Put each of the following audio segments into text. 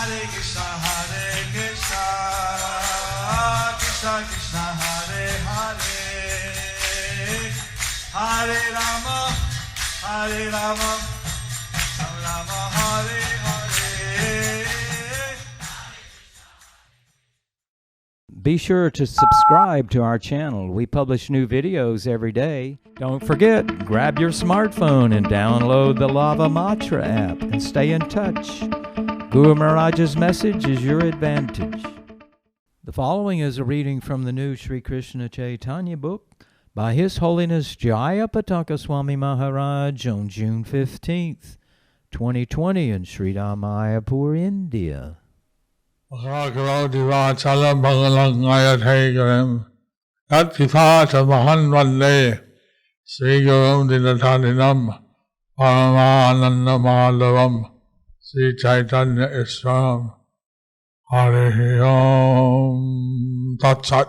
Krishna Krishna Hare Hare Hare Rama Rama Hare Hare. Be sure to subscribe to our channel. We publish new videos every day. Don't forget, grab your smartphone and download the Lava Matra app and stay in touch. Guru Maharaj's message is your advantage. The following is a reading from the new Sri Krishna Chaitanya book by His Holiness Jayapataka Swami Maharaj on June 15th, 2020 in Sridhar Mayapur, India. Chalam Bhangalangayathaikaram Yat Pithata Mahan Vande Sri Gurum Dinathaninam Paramananda Madhavam Sri Chaitanya Iswaram Hare Om Tat Sat.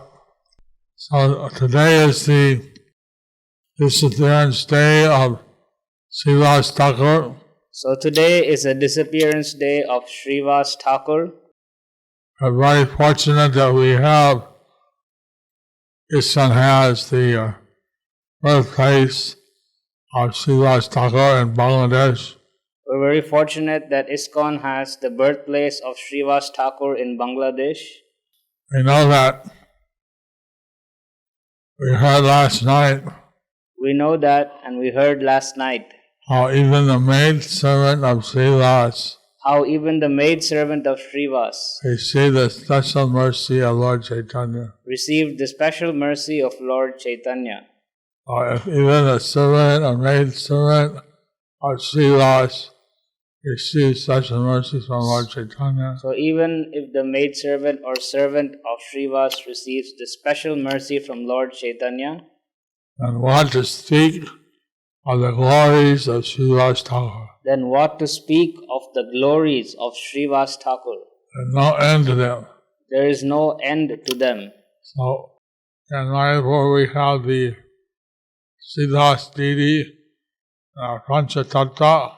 So today is the disappearance day of Srivas Thakur. So today is the disappearance day of Srivas Thakur. We're very fortunate that we have, ISKCON has the birthplace of Srivas Thakur in Bangladesh. We're very fortunate that ISKCON has the birthplace of Srivas Thakur in Bangladesh. We know that we heard last night We know that, and we heard last night how even the maidservant of Srivas how even the maidservant of Srivas received the special mercy of Lord Chaitanya. received the special mercy of Lord Chaitanya. Or if even a servant or maidservant of Srivas receives special mercy from Lord Chaitanya, So even if the maidservant or servant of Srivas receives the special mercy from Lord Chaitanya, and want to speak of the glories of Srivas Thakur. then what to speak of the glories of Srivas Thakur? There's no end to them. There is no end to them. So, in Mayapur we have the Siddhas Didi, Panchatattva.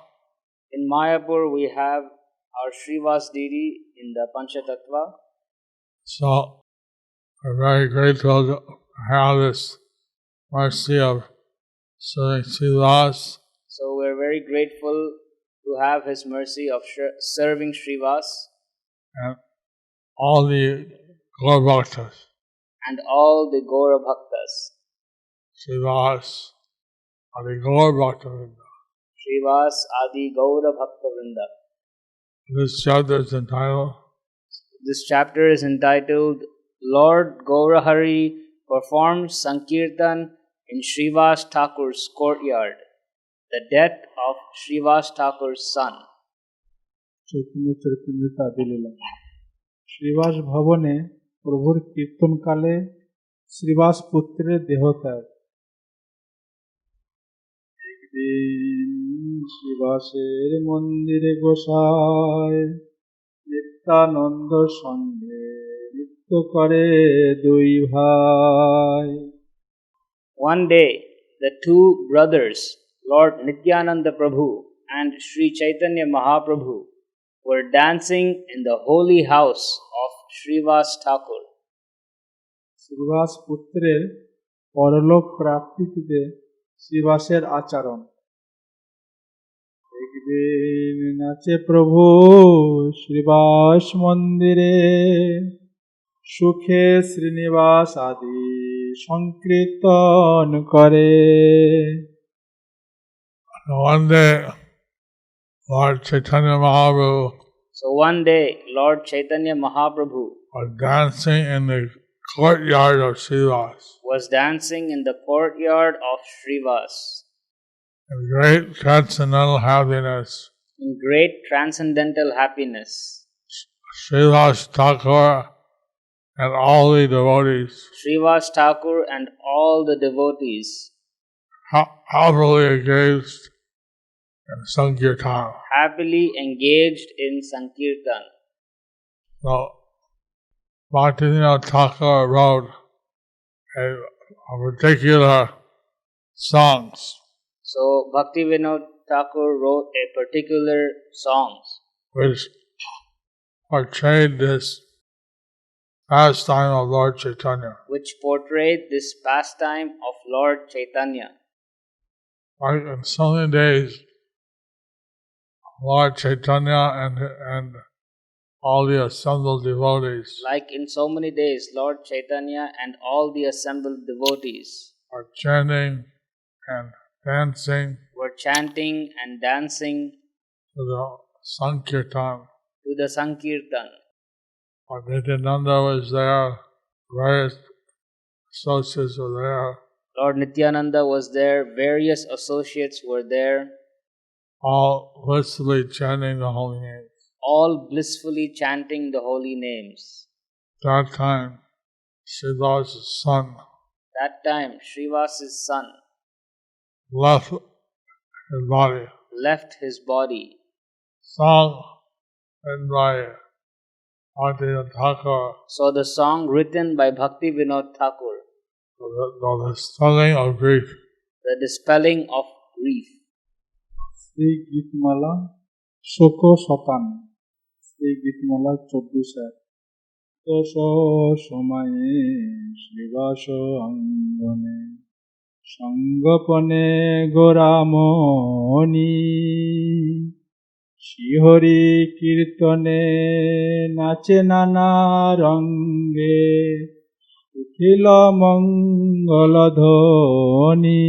In Mayapur we have our Srivas Didi in the Panchatattva. So, we're very grateful to have this mercy of serving Srivas. So we're very grateful to have his mercy of serving Srivas And all the Gaur Bhaktas, and all the Gaura Bhaktas. Srivas, Adi Gaur Bhakta. Srivas Adi Gaura Bhakta Vrinda. This chapter is entitled This chapter is entitled Lord Gaurahari performs Sankirtan in Srivas Thakur's courtyard, the death of Srivas Thakur's son. Chaitanya Charitamrita দিলীলা Srivas ভবনে প্রভুর কীর্তনকালে শ্রীবাস পুত্রের দেহত্যাগ। একদিন শ্রীবাসের মন্দিরে গোসাই নিত্যানন্দ সঙ্গে নৃত্য করে দুই ভাই। One day, the two brothers, Lord Nityananda Prabhu and Sri Chaitanya Mahaprabhu, were dancing in the holy house of Srivas Thakur. Srivas পুত্রের পরলোক প্রাপ্তিতে শ্রীবাসের আচরণ। একদিন নাচে প্রভু শ্রীবাস মন্দিরে সুখে শ্রীনিবাস আদি সংকীর্তন করে। one day Lord Chaitanya Mahaprabhu So one day, Lord Chaitanya Mahaprabhu was dancing in the courtyard of Srivas was dancing in the courtyard of Srivas in great transcendental happiness. in great transcendental happiness. Srivas Thakur and all the devotees Srivas Thakur and all the devotees happily engaged in Sankirtan. happily engaged in Sankirtan. So, Bhaktivinoda Thakur wrote a particular songs So Bhaktivinoda Thakur wrote a particular songs portrayed this pastime of Lord Chaitanya. which portrayed this pastime of Lord Chaitanya. Like in so many days, Lord Chaitanya and all the assembled devotees Like in so many days, Lord Chaitanya and all the assembled devotees are chanting and dancing were chanting and dancing to the Sankirtan. to the Sankirtan. Lord Nityananda was there, various associates were there, Lord Nityananda was there, various associates were there, all blissfully chanting the holy names. all blissfully chanting the holy names. That time, Sridhar's son That time, Srivas's son left his body, left his body, sung written by Bhakti Thakur, so the song written by Bhakti Vinod Thakur, the dispelling of grief. the dispelling of grief. Shri গীতমালা শোক শতান শ্রী গীতমালা 14 দশ সময়ে শ্রীবাস অঙ্গনে সঙ্গপনে গোরামণি শ্রীহরি কীর্তনে নাচে নানা রঙ্গে উঠিল মঙ্গল ধ্বনি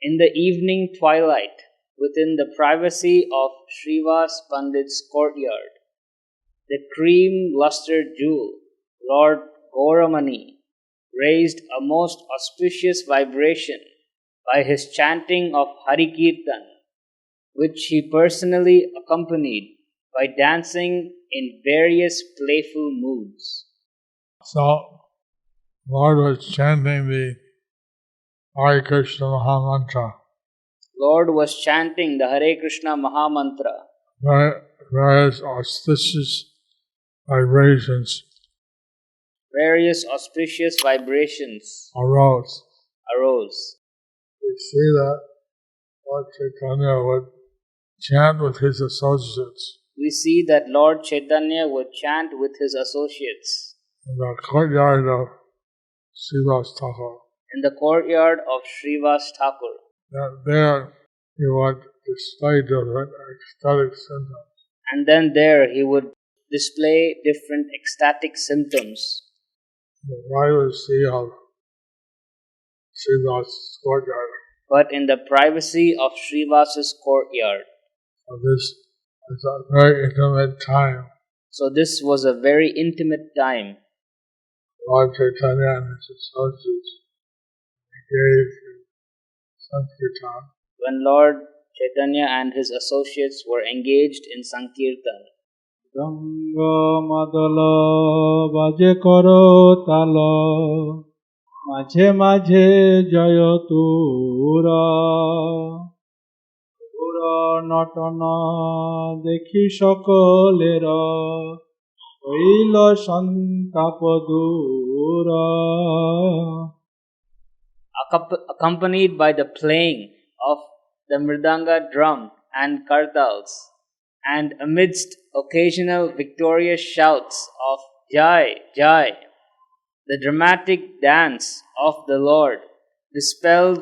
In the evening twilight, within the privacy of Srivas Pandit's courtyard, the cream-lustered jewel, Lord Gauramani, raised a most auspicious vibration by his chanting of Hari Kirtan, which he personally accompanied by dancing in various playful moods. So, Lord was chanting the Hare Krishna Mahamantra, Lord was chanting the Hare Krishna Mahamantra. various auspicious vibrations Various auspicious vibrations arose. arose. We see that Lord Chaitanya would chant with his associates We see that Lord Chaitanya would chant with his associates in the courtyard of Srivas Thakur. in the courtyard of Srivas Thakur. And there he would display different ecstatic symptoms. And then there he would display different ecstatic symptoms The privacy of Srivas courtyard. but in the privacy of Srivas's courtyard. So this is a very intimate time. So this was a very intimate time. Lord Chaitanya and his associates engaged in Sankirtan. When Lord Chaitanya and his associates were engaged in Sankirtan. রঙ্গ মাদল বাজে কর তাল মাঝে মাঝে জয় তুরা Norton দেখি সকলের হইল সন্তাপ দূর Accompanied by the playing of the mridanga drum and kartals, and amidst occasional victorious shouts of Jai, Jai, the dramatic dance of the Lord dispelled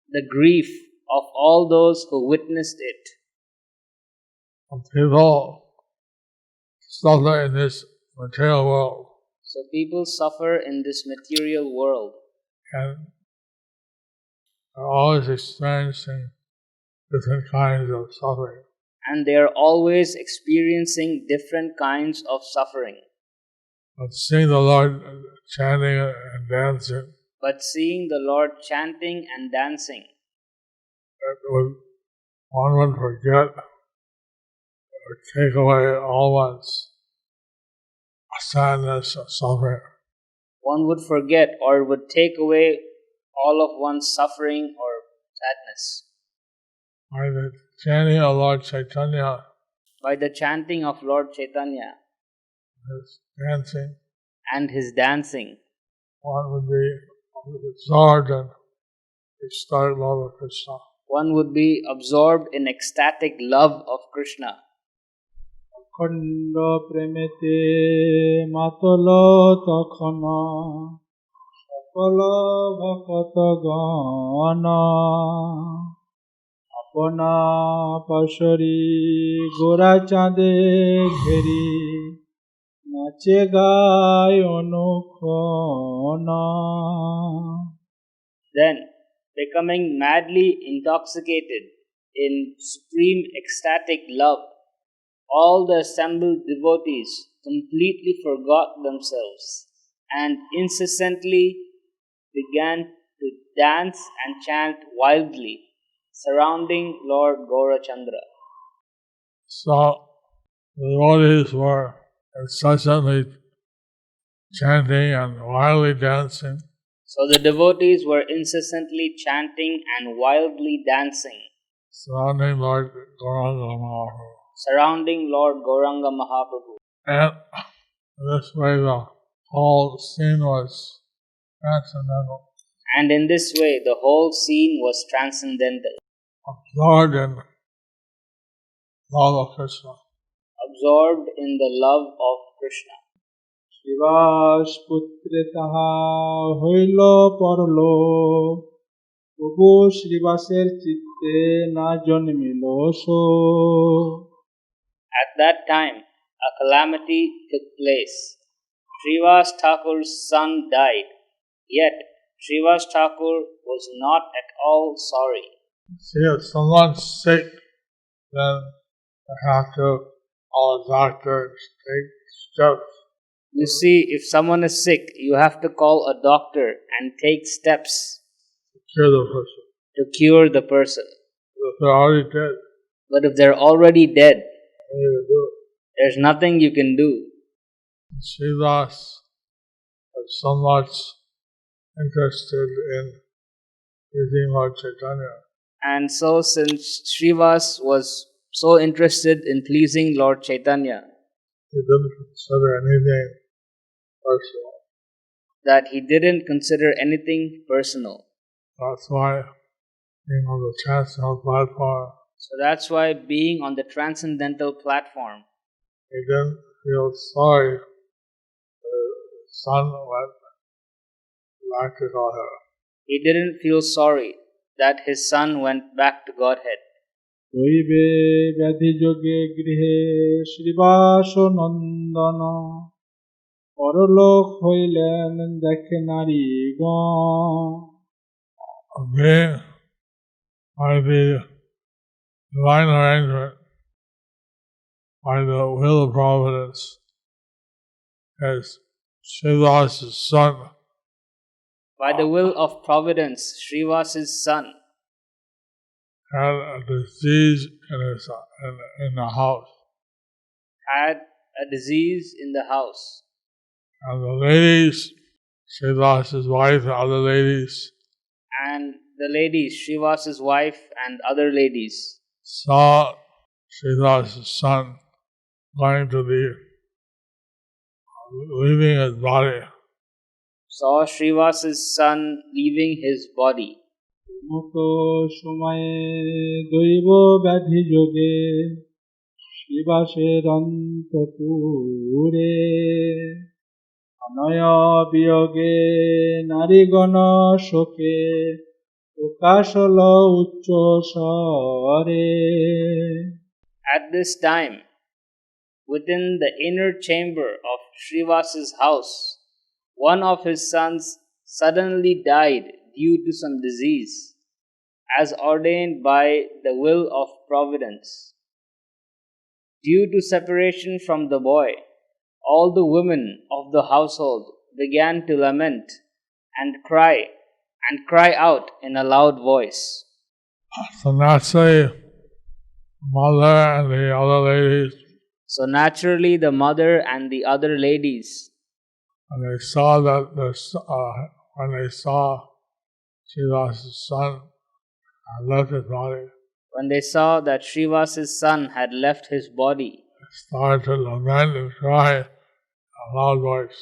the grief of all those who witnessed it. People suffer in this material world, So people suffer in this material world, and are always experiencing different kinds of suffering. and they are always experiencing different kinds of suffering. But seeing the Lord chanting and dancing, But seeing the Lord chanting and dancing, one would forget or take away all one's sadness or suffering. one would forget or would take away all of one's suffering or sadness. By the chanting of Lord Chaitanya, By the chanting of Lord Chaitanya his dancing, and his dancing, one would be absorbed in ecstatic love of Krishna. one would be absorbed in ecstatic love of Krishna. খণ্ড প্রেমেতে মাতল তখন সকল ভকত গণ আপনা পাশরি গোরা চাঁদে ঘেরি নাচে গায় অনুক্ষণ Then, becoming madly intoxicated in supreme ecstatic love, all the assembled devotees completely forgot themselves and incessantly began to dance and chant wildly, surrounding Lord Gaurachandra. So the devotees were incessantly chanting and wildly dancing, So the devotees were incessantly chanting and wildly dancing, surrounding Lord Gauranga Mahaprabhu. surrounding Lord Gauranga Mahaprabhu. And this way the whole scene was transcendental, And in this way, the whole scene was transcendental, absorbed in love of Krishna. absorbed in the love of Krishna. Shibas পুত্রে তাহা হইল পরল তবু শ্রীবাসের চিত্তে না জন্মিল শোক At that time, a calamity took place. Srivas Thakur's son died, yet Srivas Thakur was not at all sorry. See, if someone's sick, then they have to all doctors take steps You see, if someone is sick, you have to call a doctor and take steps to cure the person. to cure the person. If they're already dead, But if they're already dead, they need to do it. there's nothing you can do. Srivas was so much interested in pleasing Lord Chaitanya. And so, since Srivas was so interested in pleasing Lord Chaitanya, He didn't consider anything personal. that he didn't consider anything personal. That's why being on the transcendental platform, So that's why being on the transcendental platform, he didn't feel sorry that his son went back to Godhead. he didn't feel sorry that his son went back to Godhead. দৈবে ব্যাধি যোগে গৃহে শ্রীবাস নন্দন পরলোক হইলেন দেখে নারীগণ Being by the divine arrangement, by the will of providence, as Srivas' son By the will of providence, Srivas' son had a disease in the house. had a disease in the house. And the ladies, Srivas' wife and other ladies, And the ladies, Srivas' wife and other ladies, saw Srivas' son going to be leaving his body. saw Srivas' son leaving his body. মতো সময়ে দৈব ব্যাধি যোগে শিবাসের অন্তপুরে অনয় বিয়োগে নারীগণ শোকে প্রকাশ হল উচ্চ স্বরে At this time, within the inner chamber of Srivas' house, one of his sons suddenly died due to some disease, as ordained by the will of providence. Due to separation from the boy, all the women of the household began to lament and cry out in a loud voice. So naturally, mother and the other ladies, So naturally, the mother and the other ladies, when they saw that when they saw Srivas' son had left his body, when they saw that Srivas' son had left his body, they started to lament and cry in a loud voice.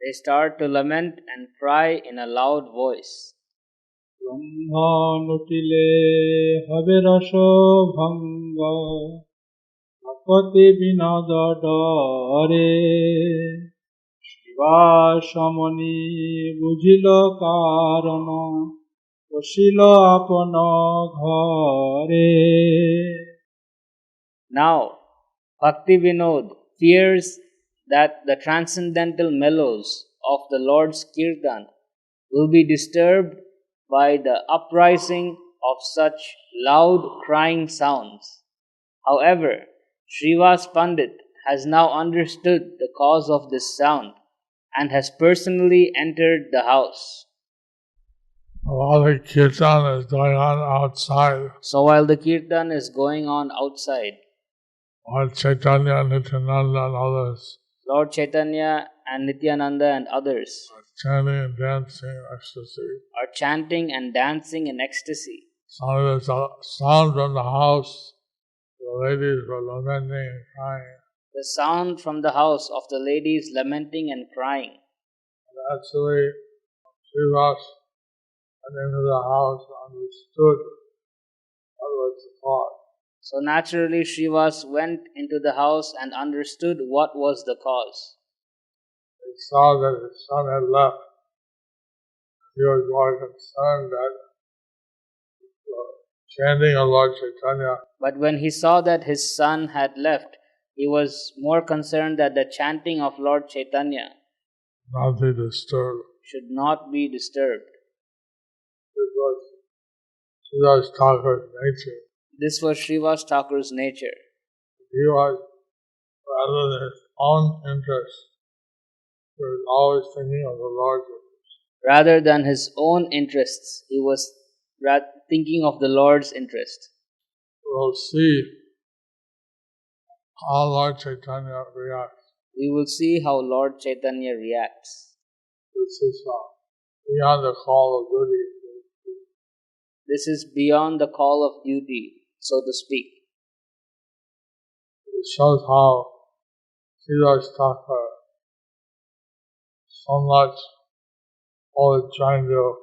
they start to lament and cry in a loud voice. বন্ধন উঠিলে হবে রস ভঙ্গ ভকতি বিনোদ ডরে শিবাসমণি বুঝিল কারণ বসিল আপন ঘরে। Now, Bhakti Vinod fears that the transcendental mellows of the Lord's Kirtan will be disturbed by the uprising of such loud crying sounds. However, Srivas Pandit has now understood the cause of this sound and has personally entered the house. While the kirtan is going on outside, So while the Kirtan is going on outside, Lord Chaitanya, Nityananda, and others Lord Chaitanya and Nityananda and others are chanting and dancing in ecstasy. are chanting and dancing in ecstasy. So there's a sound from the house. The ladies were lamenting and crying. The sound from the house of the ladies lamenting and crying. And actually, Srivas went into the house and understood what was the cause. So naturally, Srivas went into the house and understood what was the cause. He saw that his son had left. He was more concerned that the chanting of Lord Chaitanya But when he saw that his son had left, he was more concerned that the chanting of Lord Chaitanya not be disturbed. should not be disturbed. This was Srivas Thakur's nature. This was Srivas Thakur's nature. He was, rather than his own interest, he was always thinking of the Lord's interest. Rather than his own interests, he was thinking of the Lord's interest. We'll see how Lord Chaitanya reacts. We will see how Lord Chaitanya reacts. This is beyond the call of duty. This is beyond the call of duty, so to speak. It shows how Srivas Thakur so much always trying to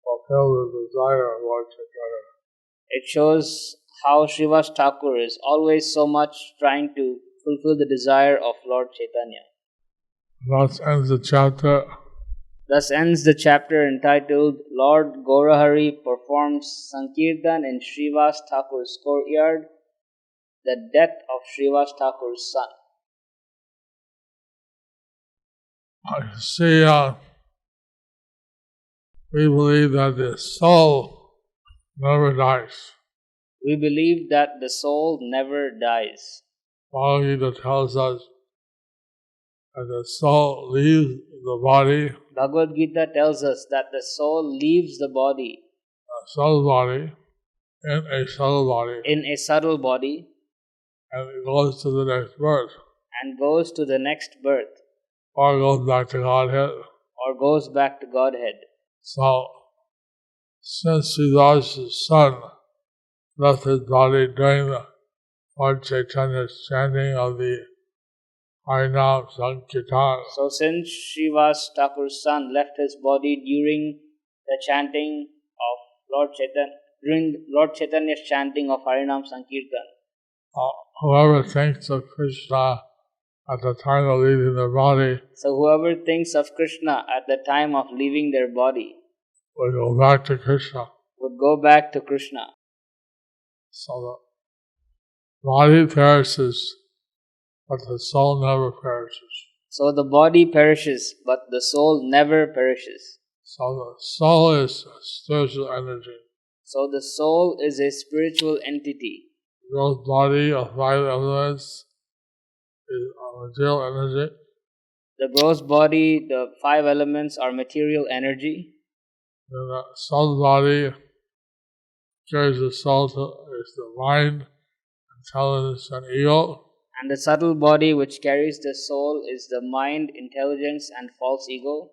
fulfill the desire of Lord Chaitanya. It shows how Srivas Thakur is always so much trying to fulfill the desire of Lord Chaitanya. Thus ends the chapter. Thus ends the chapter entitled Lord Gaurahari performs Sankirtan in Srivas Thakur's courtyard, the death of Srivas Thakur's son. You see, we believe that the soul never dies. We believe that the soul never dies. Bhagavad Gita tells us that the soul leaves the body, Bhagavad Gita tells us that the soul leaves the body in a subtle body, in a subtle body and it goes to the next birth, and goes to the next birth or goes back to Godhead. or goes back to Godhead. So, since Sridhar's son left his body during the Lord Chaitanya's chanting of the Harinam Sankirtan, So since Srivas Thakur's son left his body during the chanting of Lord Chaitanya, during Lord Chaitanya's chanting of Harinam Sankirtan, whoever thinks of Krishna at the time of leaving their body so whoever thinks of Krishna at the time of leaving their body will go back to Krishna. would go back to Krishna. So the body perishes, but the soul never perishes. So the body perishes, but the soul never perishes. So the soul is a spiritual energy. So the soul is a spiritual entity. The gross body of five elements is a material energy. The gross body, the five elements are material energy. Then the soul body carries the soul to is the mind, intelligence, and ego. And the subtle body which carries the soul is the mind, intelligence, and false ego.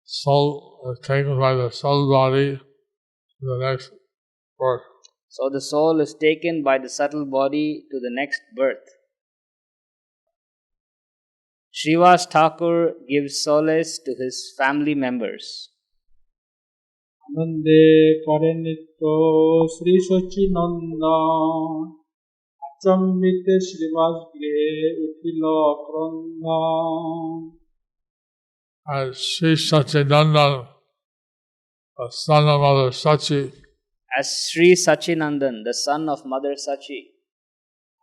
Soul is taken by the soul body to the next birth. So the soul is taken by the subtle body to the next birth. Srivas Thakur gives solace to his family members. আনন্দে করেন নিত্য শ্রী সচিনন্দন আচম্বিতে শ্রীবাস গৃহে উঠিল ক্রন্দন। As Sri Satchidananda, the son of Mother Sachi, As Sri Sachinandan, the son of Mother Sachi,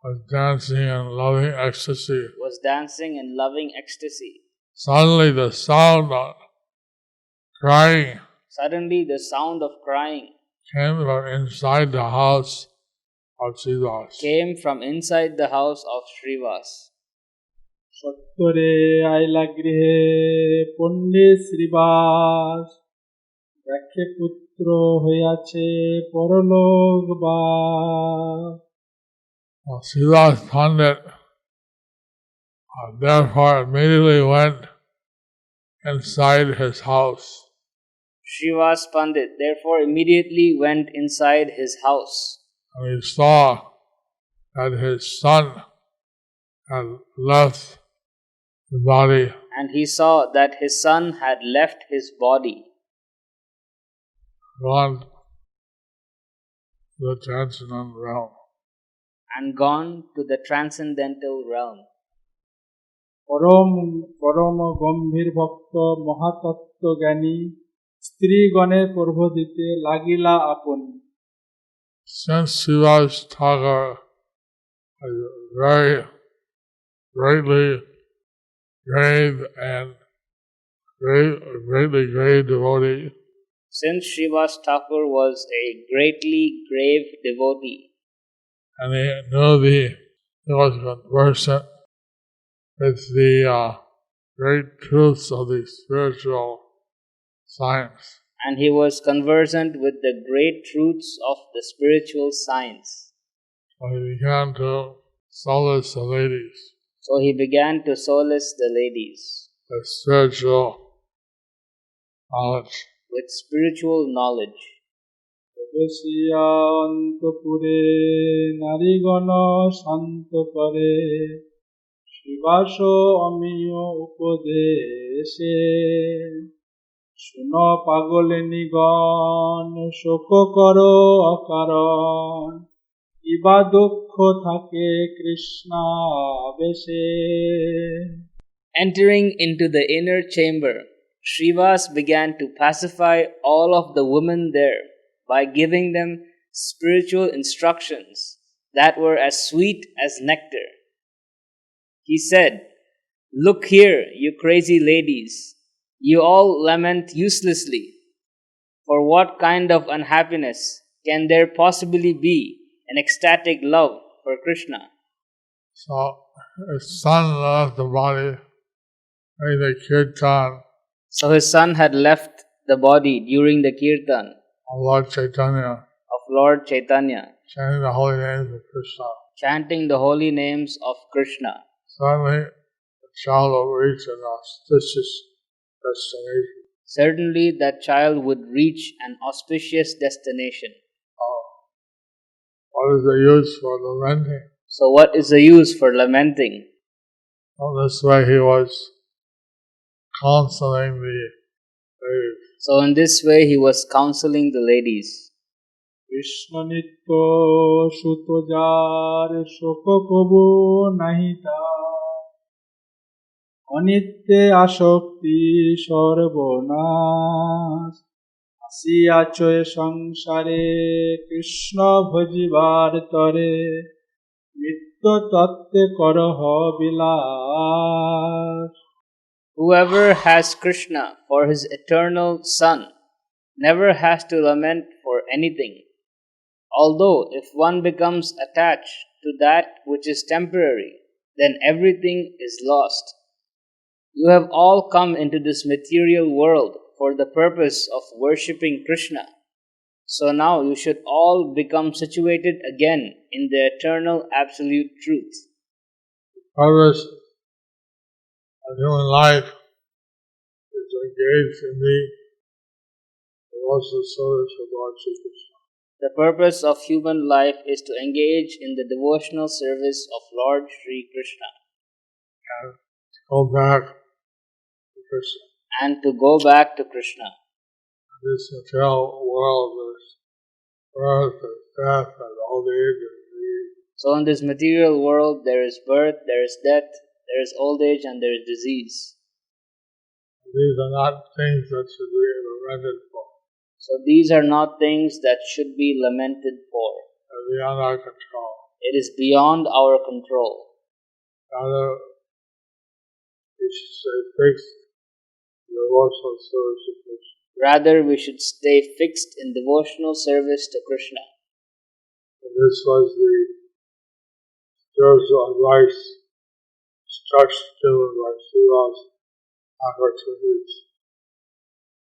was dancing in loving ecstasy, was dancing in loving ecstasy, suddenly the sound of crying suddenly the sound of crying came from inside the house of Srivas. came from inside the house of Srivas. সত্তরে আইলা গৃহে পণ্ডিত শ্রীবাস দেখে পুত্র হইয়াছে পরলোকবাস। Srivas Pandit therefore immediately went inside his house. Srivas Pandit therefore immediately went inside his house, And he saw that his son had left the body, and he saw that his son had left his body, gone to the transcendental realm. and gone to the transcendental realm. পরম পরম গম্ভীর ভক্ত মহাতত্ত্ব জ্ঞানী স্ত্রীগণে প্রভ দিতে লাগিলা আপনি। Since Srivas Thakur is very greatly grave and greatly grave devotee, Since Srivas Thakur was a greatly grave devotee, and he was conversant with the great truths of the spiritual science, and he was conversant with the great truths of the spiritual science, so he began to solace the ladies so he began to solace the ladies with spiritual knowledge. with spiritual knowledge. প্রবেশিয়া অন্তপুরে নারীগণ শান্ত করে শিবাস অমিয় উপদেশে শুন পাগলিনীগণ শোক কর অকারণ ইবা দুঃখ থাকে কৃষ্ণাবেশে। Entering into the inner chamber, Srivas began to pacify all of the women there by giving them spiritual instructions that were as sweet as nectar. He said, "Look here, you crazy ladies, you all lament uselessly. For what kind of unhappiness can there possibly be an ecstatic love for Krishna?" So his son left the body during the kirtan So his son had left the body during the kirtan of Lord Chaitanya, of Lord Chaitanya, chanting the holy names of Krishna. chanting the holy names of Krishna. Suddenly, the child will reach an auspicious destination. Certainly that child would reach an auspicious destination. What is the use for lamenting? So what is the use for lamenting? Well, this way he was counseling the ladies. So in this way he was counseling the ladies. Krishna নিত্য সুত যার শোক কবু নাহি তার অনিত্যে আসক্তি সর্বনাশ আসিয়াছ এ সংসারে কৃষ্ণ ভজিবার তরে নিত্য তত্ত্বে করহ বিলাস। Whoever has Krishna for his eternal son never has to lament for anything. Although if one becomes attached to that which is temporary, then everything is lost. You have all come into this material world for the purpose of worshipping Krishna. So now you should all become situated again in the eternal absolute truth. The purpose of human life is to engage in the devotional service of Lord Sri Krishna. The purpose of human life is to engage in the devotional service of Lord Sri Krishna And go back to Krishna. and to go back to Krishna. this material world, there's birth and death and old age and disease. So in this material world, there is birth, there is death, there is old age, and there is disease. These are not things that should be lamented for. So these are not things that should be lamented for. They're beyond our control. It is beyond our control. Rather, we should stay fixed in devotional service to Krishna. Rather, we should stay fixed in devotional service to Krishna. And this was the spiritual advice, instruction given by Srivas Thakur to his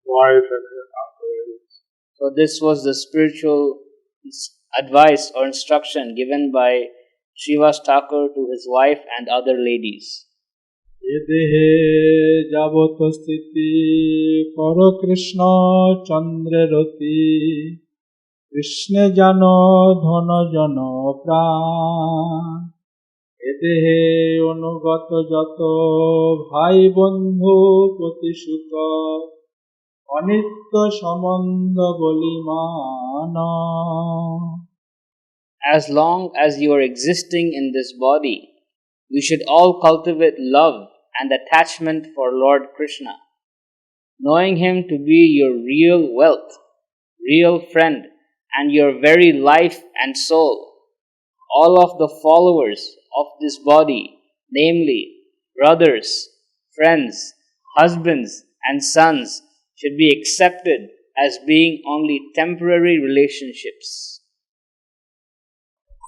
wife and his ladies. So this was the spiritual advice or instruction given by Srivas Thakur to his wife and other ladies. এ দেহে যাবত স্থিতি কর কৃষ্ণ চন্দ্রের রতি কৃষ্ণে জান ধন জন প্রাণ এ দেহে অনুগত যত ভাই বন্ধু প্রতিসুত অনিত্য সম্বন্ধ বলিমান As long as you are existing in this body, you should all cultivate love and attachment for Lord Krishna, knowing him to be your real wealth, real friend, and your very life and soul. All of the followers of this body, namely brothers, friends, husbands, and sons, should be accepted as being only temporary relationships.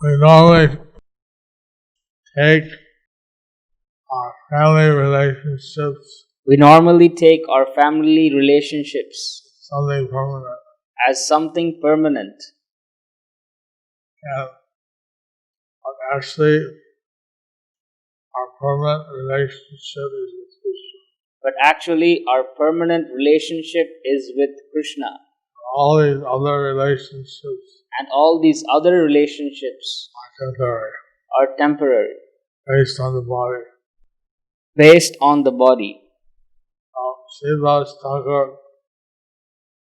We normally take our family relationships We normally take our family relationships something permanent. as something permanent, And but actually, our permanent relationship is with Krishna. but actually our permanent relationship is with Krishna. All these other relationships And all these other relationships are temporary, are temporary, based on the body. based on the body. Srivas Thakur,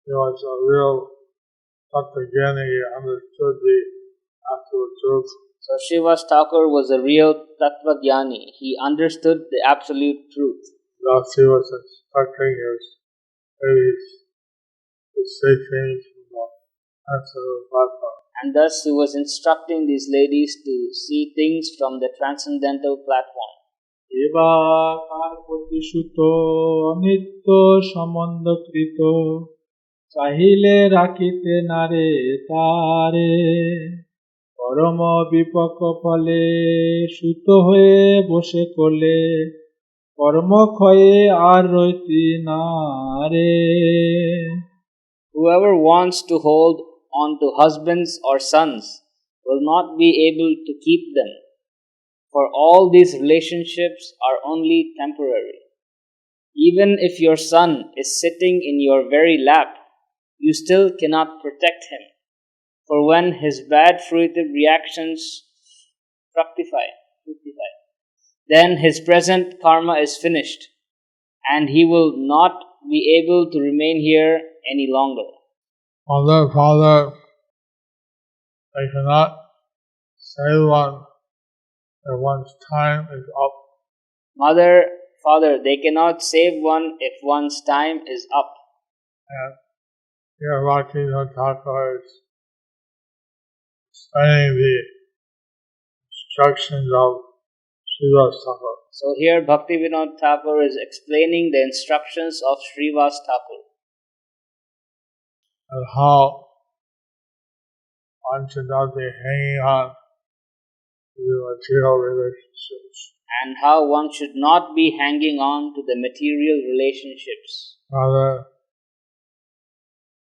he was a real Tattvagyani. He understood the absolute truth. So Srivas Thakur was a real Tattvagyani. He understood the absolute truth. Thus, he was instructing his ladies to say things from the transcendental platform. And thus he was instructing these ladies to see things from the transcendental platform. এবা কার প্রতিসুত অনিত্য সম্বন্ধকৃত চাহিলে রাখিতে নারে তারে পরম বিপক ফলে সুত হয়ে বসে কোলে কর্মক্ষয়ে আর রইতি নারে Whoever wants to hold on to husbands or sons will not be able to keep them, for all these relationships are only temporary. Even if your son is sitting in your very lap, you still cannot protect him, for when his bad fruitive reactions fructify, then his present karma is finished, and he will not be able to remain here any longer. Mother, father, they cannot save one if one's time is up. Mother, father, they cannot save one if one's time is up. And here Bhaktivinoda Thakur is explaining the instructions of Srivas Thakur. So here Bhaktivinoda Thakur is explaining the instructions of Srivas Thakur And how one should not be hanging on to the material relationships. and how one should not be hanging on to the material relationships. Rather,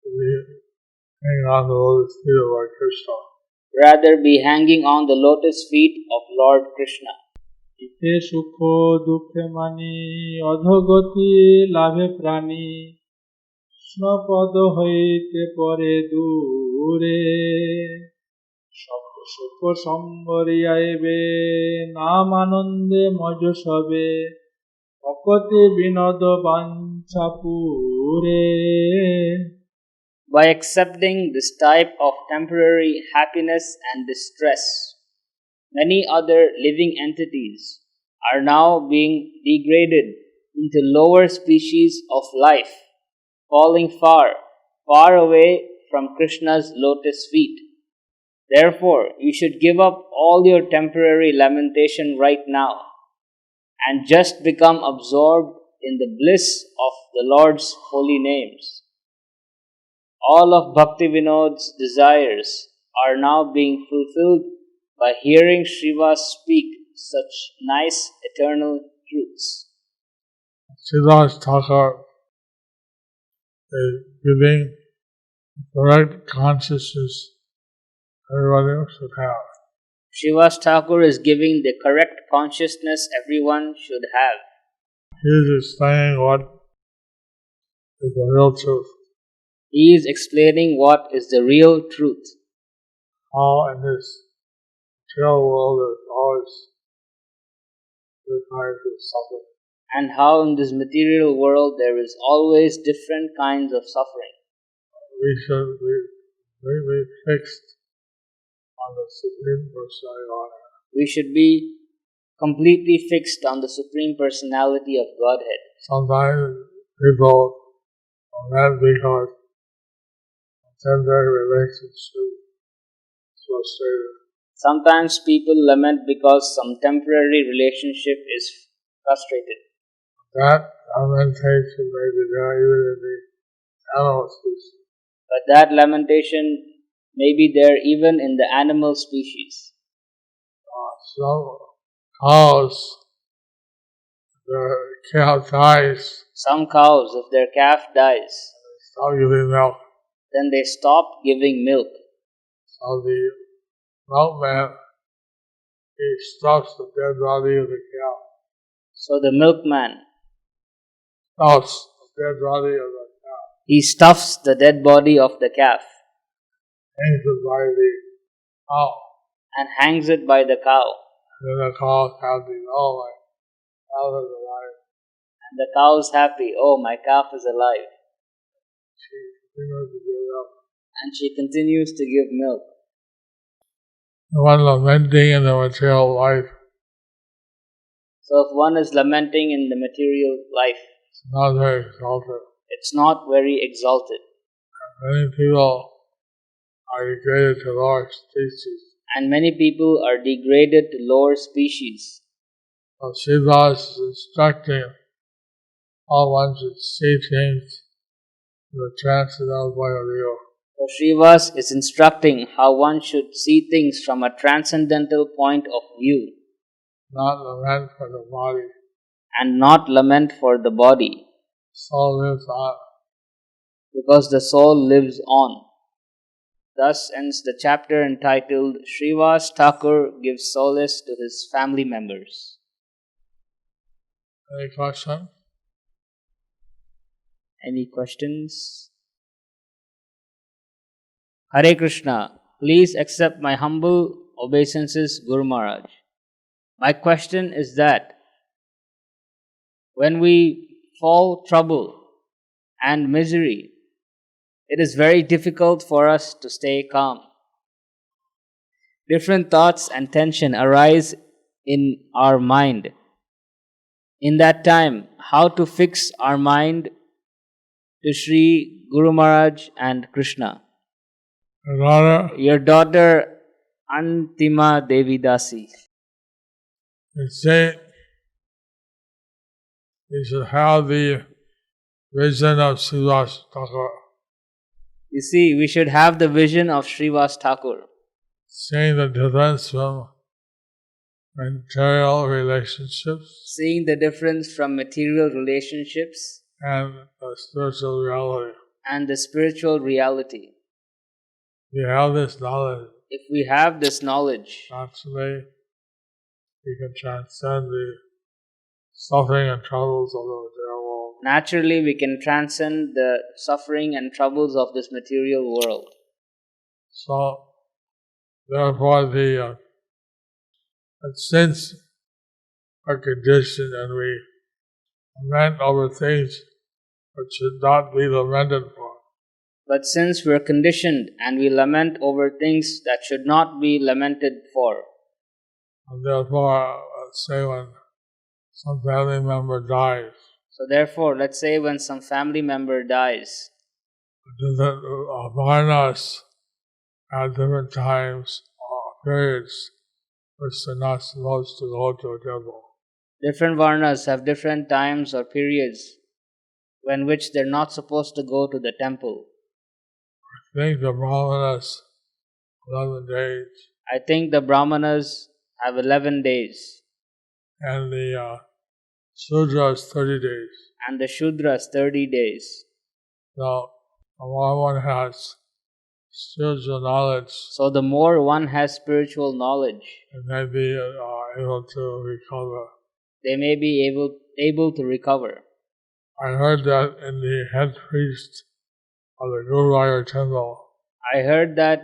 to be hanging on to the lotus feet of Lord Krishna. Rather be hanging on the lotus feet of Lord Krishna. ইতে সুখ দুঃখে মানি অধগতি লাভে প্রাণী কৃষ্ণপদ হইতে পরে দূরে সুখ সম্বরি আইবে নাম আনন্দে মজ সবে ভকতি বিনোদ বাঞ্ছা পুরে By accepting this type of temporary happiness and distress, many other living entities are now being degraded into lower species of life, falling far, far away from Krishna's lotus feet. Therefore, you should give up all your temporary lamentation right now and just become absorbed in the bliss of the Lord's holy names. All of Bhaktivinod's desires are now being fulfilled by hearing Srivas speak such nice eternal truths. Srivas Thakur is giving correct consciousness everybody should have. Srivas Thakur is giving the correct consciousness everyone should have. He is explaining what is the real truth. He is explaining what is the real truth. How in this material world there is always different kinds of suffering. And how in this material world there is always different kinds of suffering. We should be fixed on the Supreme Personality of Godhead. We should be completely fixed on the Supreme Personality of Godhead. Sometimes people lament because temporary relationship is frustrated. Sometimes people lament because some temporary relationship is frustrated. That lamentation may be there even in the animal species. But that lamentation may be there even in the animal species. Some cows, the calf dies, Some cows, if their calf dies, stop giving milk. then they stop giving milk. So the milkman, he stuffs the dead body of the cow. So the milkman, Stuffs the dead body of the cow. he stuffs the dead body of the calf Hangs it by the cow. and hangs it by the cow. And then the cow is happy. Oh, my cow is alive. And the cow is happy, oh, my calf is alive. She continues to give up. And she continues to give milk. The one lamenting in the material life So if one is lamenting in the material life, is not very exalted. it's not very exalted. Many people are degraded to lower species. And many people are degraded to lower species. So Shiva is instructing how one should see things from the transcendental point of view. So Srivas is instructing how one should see things from a transcendental point of view Not lament for the body. and not lament for the body, Soul lives on. because the soul lives on. Thus ends the chapter entitled Srivas Thakur Gives Solace to His Family Members. Any question? Any questions? Hare Krishna, please accept my humble obeisances, Guru Maharaj. My question is that when we fall trouble and misery, it is very difficult for us to stay calm. Different thoughts and tension arise in our mind. In that time, how to fix our mind to Sri Guru Maharaj and Krishna? Your daughter Antima Devi Dasi. They say you should have the vision of Srivas Thakur, You see, we should have the vision of Srivas Thakur, seeing the difference from material relationships seeing the difference from material relationships and the spiritual reality. and the spiritual reality. You have this knowledge, If we have this knowledge, naturally you can transcend the suffering and troubles of the material world. naturally we can transcend the suffering and troubles of this material world. So, therefore, since our condition and we lament over things which should not be lamented for, But since we're conditioned and we lament over things that should not be lamented for, and therefore, let's say when some family member dies, so therefore, let's say when some family member dies, different varnas at different times or periods which they're not supposed to go to a temple. different varnas have different times or periods when which they're not supposed to go to the temple. I think the brahmanas 11 days, I think the brahmanas have 11 days and the Sudras 30 days. and the shudras 30 days. So the more one has spiritual knowledge, So the more one has spiritual knowledge, it may be able to recover. they may be able to recover. I heard that in the head priest of the Guruvayur temple, I heard that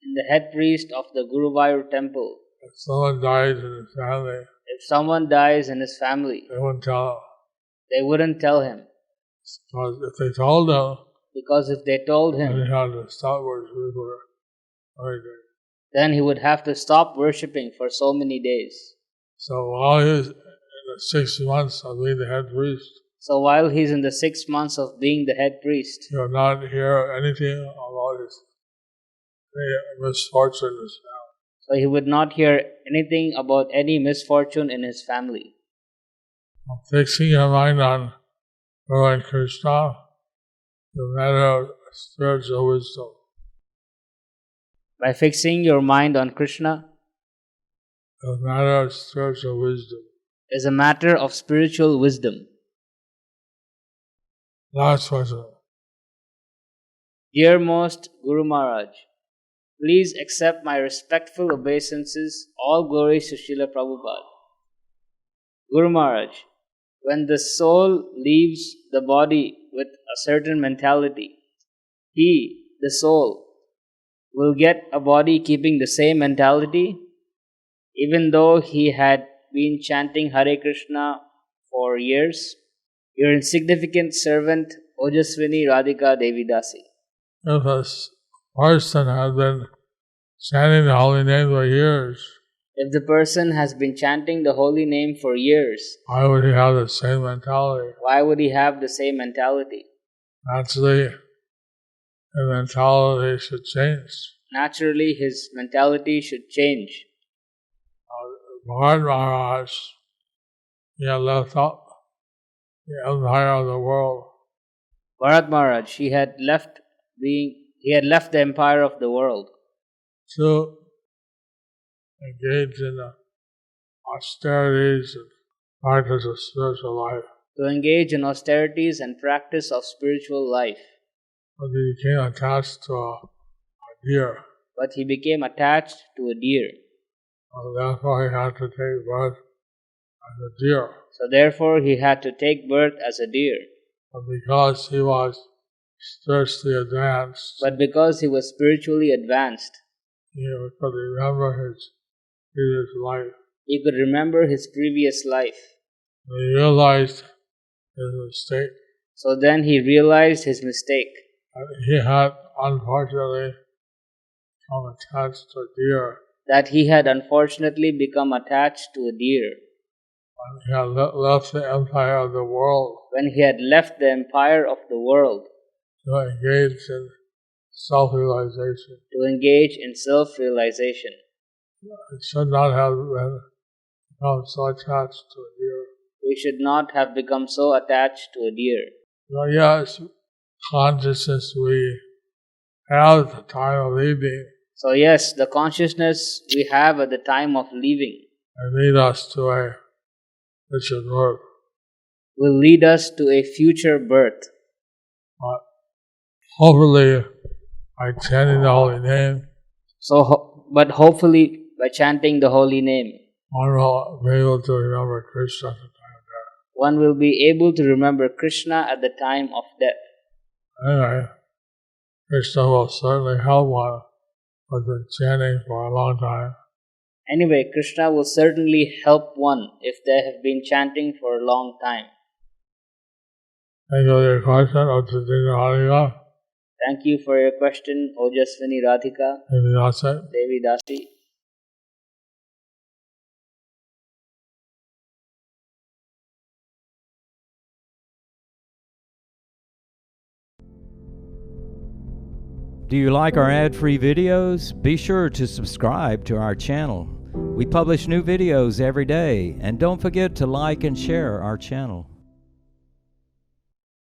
in the head priest of the Guruvayur temple, if someone dies in his family, if someone dies in his family, they wouldn't tell him. they wouldn't tell him. Because if they told him, Because if they told then he him, had to stop worshiping for 30 days. then he would have to stop worshipping for so many days. So while he was in the 6 months of being the head priest, So while he's in the 6 months of being the head priest, he would not hear anything about his misfortune in his family. so he would not hear anything about any misfortune in his family. Fixing your mind on Lord Krishna, the matter of spiritual wisdom. By fixing your mind on Krishna The matter of spiritual wisdom. is a matter of spiritual wisdom. Last question. Dear most Guru Maharaj, please accept my respectful obeisances. All glories to Srila Prabhupada. Guru Maharaj, when the soul leaves the body with a certain mentality, he, the soul, will get a body keeping the same mentality, even though he had been chanting Hare Krishna for years. Your insignificant servant, Ojaswini Radhika Devidasi. If a person has been chanting the holy name for years, If the person has been chanting the holy name for years, why would he have the same mentality? why would he have the same mentality? Naturally, the mentality should change. Naturally, his mentality should change. Bharat Maharaj, he had left up the empire of the world Bharat Maharaj, he had left the empire of the world to engage in the austerities and practice of spiritual life. to engage in austerities and practice of spiritual life. But he became attached to a deer. But he became attached to a deer. Therefore, he had to take birth as a deer. So therefore, he had to take birth as a deer. But because he was spiritually advanced, But because he was spiritually advanced, he could remember his previous life. he could remember his previous life. When he realized his mistake, So then he realized his mistake. he had unfortunately become attached to a deer. That he had unfortunately become attached to a deer. When he had left the empire of the world When he had left the empire of the world to engage in self-realization. to engage in self-realization. It should not have become so attached to a deer. We should not have become so attached to a deer. So yes, consciousness we have at the time of leaving So yes, the consciousness we have at the time of leaving and lead us to a richer birth. will lead us to a future birth. But hopefully, by chanting the holy name, But hopefully, by chanting the holy name, one will be able to remember Krishna at the time of death. one will be able to remember Krishna at the time of death. Anyway, Krishna will certainly help one who has been chanting for a long time. Anyway, Krishna will certainly help one if they have been chanting for a long time. Thank you for your question, Ojaswini Radhika. Thank you for your question, Ojaswini Radhika, Devi Dasa. Devi Dasi. Do you like our ad-free videos? Be sure to subscribe to our channel. We publish new videos every day, and don't forget to like and share our channel.